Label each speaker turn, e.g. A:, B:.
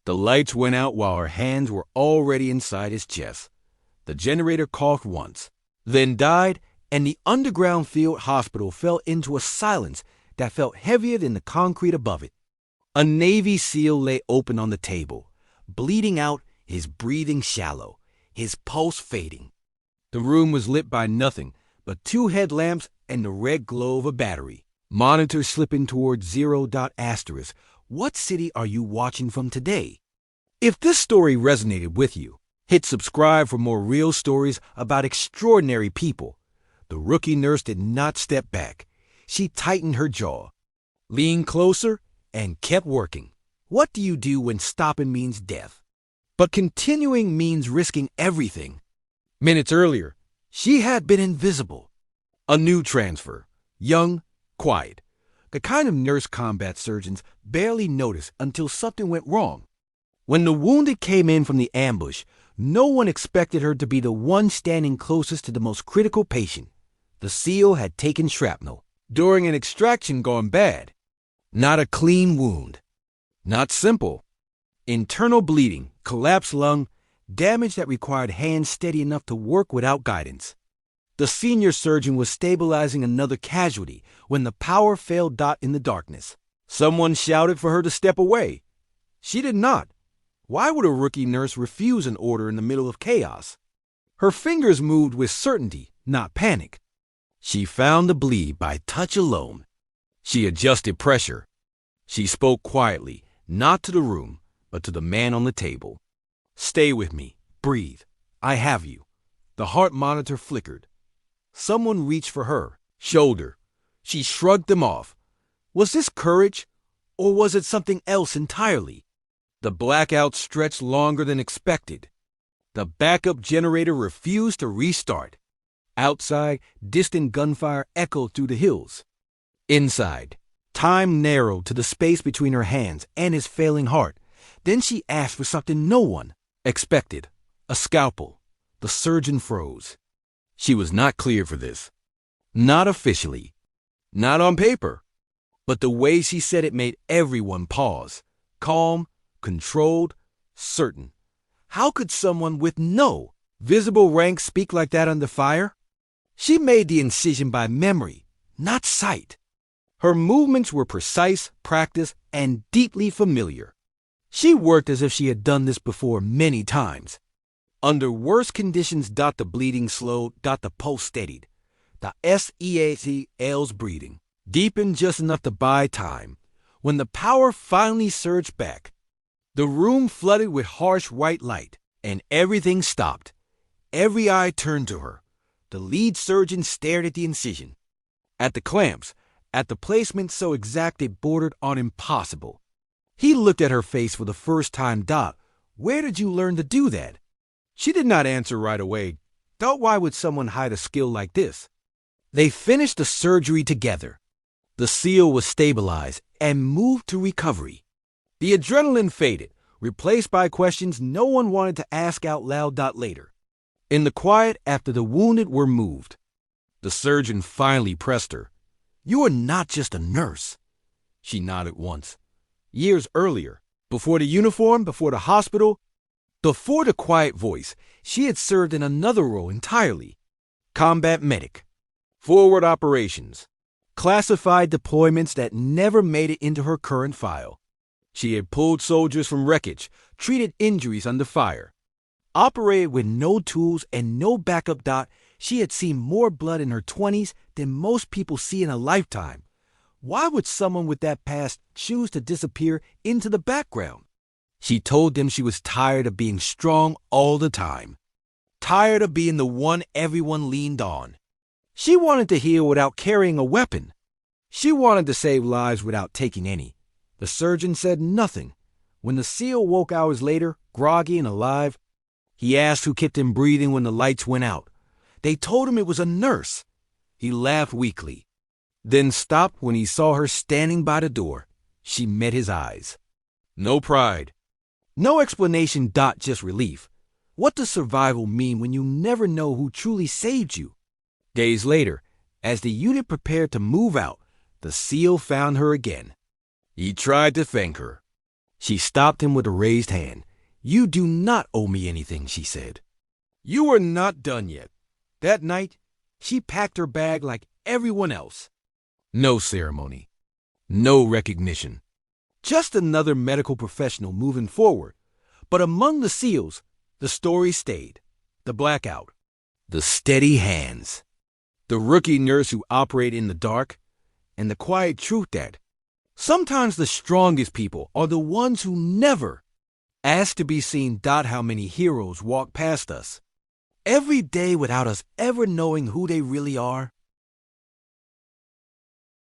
A: The lights went out while her hands were already inside his chest. The generator coughed once, then died, and the underground field hospital fell into a silence that felt heavier than the concrete above it. A Navy SEAL lay open on the table, bleeding out, his breathing shallow, his pulse fading. The room was lit by nothing but 2 headlamps and the red glow of a battery. Monitor slipping towards 0.*. What city are you watching from today? If this story resonated with you, hit subscribe for more real stories about extraordinary people. The rookie nurse did not step back. She tightened her jaw, leaned closer, and kept working. What do you do when stopping means death, but continuing means risking everything? Minutes earlier, she had been invisible. A new transfer, young, quiet, the kind of nurse combat surgeons barely notice until something went wrong. When the wounded came in from the ambush, no one expected her to be the one standing closest to the most critical patient. The SEAL had taken shrapnel during an extraction gone bad. Not a clean wound. Not simple. Internal bleeding, collapsed lung, damage that required hands steady enough to work without guidance. The senior surgeon was stabilizing another casualty when the power failed in the darkness. Someone shouted for her to step away. She did not. Why would a rookie nurse refuse an order in the middle of chaos? Her fingers moved with certainty, not panic. She found the bleed by touch alone. She adjusted pressure. She spoke quietly, not to the room, but to the man on the table. Stay with me. Breathe. I have you. The heart monitor flickered. Someone reached for her shoulder. She shrugged them off. Was this courage, or was it something else entirely? The blackout stretched longer than expected. The backup generator refused to restart. Outside, distant gunfire echoed through the hills. Inside, time narrowed to the space between her hands and his failing heart. Then she asked for something no one expected. A scalpel. The surgeon froze. She was not cleared for this. Not officially. Not on paper. But the way she said it made everyone pause. Calm, controlled, certain. How could someone with no visible rank speak like that under fire? She made the incision by memory, not sight. Her movements were precise, practiced, and deeply familiar. She worked as if she had done this before many times. Under worse conditions, the bleeding slowed, the pulse steadied. The SEACL's breathing deepened just enough to buy time. When the power finally surged back, the room flooded with harsh white light, and everything stopped. Every eye turned to her. The lead surgeon stared at the incision, at the clamps, at the placement so exact it bordered on impossible. He looked at her face for the first time. Where did you learn to do that? She did not answer right away. Why would someone hide a skill like this? They finished the surgery together. The SEAL was stabilized and moved to recovery. The adrenaline faded, replaced by questions no one wanted to ask out loud. Later, in the quiet after the wounded were moved, the surgeon finally pressed her. You are not just a nurse. She nodded once. Years earlier, before the uniform, before the hospital, before the quiet voice, she had served in another role entirely. Combat medic. Forward operations. Classified deployments that never made it into her current file. She had pulled soldiers from wreckage, treated injuries under fire. Operated with no tools and no backup. She had seen more blood in her 20s than most people see in a lifetime. Why would someone with that past choose to disappear into the background? She told them she was tired of being strong all the time. Tired of being the one everyone leaned on. She wanted to heal without carrying a weapon. She wanted to save lives without taking any. The surgeon said nothing. When the SEAL woke hours later, groggy and alive, he asked who kept him breathing when the lights went out. They told him it was a nurse. He laughed weakly, then stopped when he saw her standing by the door. She met his eyes. No pride. No explanation. Just relief. What does survival mean when you never know who truly saved you? Days later, as the unit prepared to move out, the SEAL found her again. He tried to thank her. She stopped him with a raised hand. "You do not owe me anything," she said. You were not done yet. That night, she packed her bag like everyone else. No ceremony. No recognition. Just another medical professional moving forward. But among the SEALs, the story stayed. The blackout. The steady hands. The rookie nurse who operated in the dark. And the quiet truth that sometimes the strongest people are the ones who never ask to be seen. How many heroes walk past us every day without us ever knowing who they really are?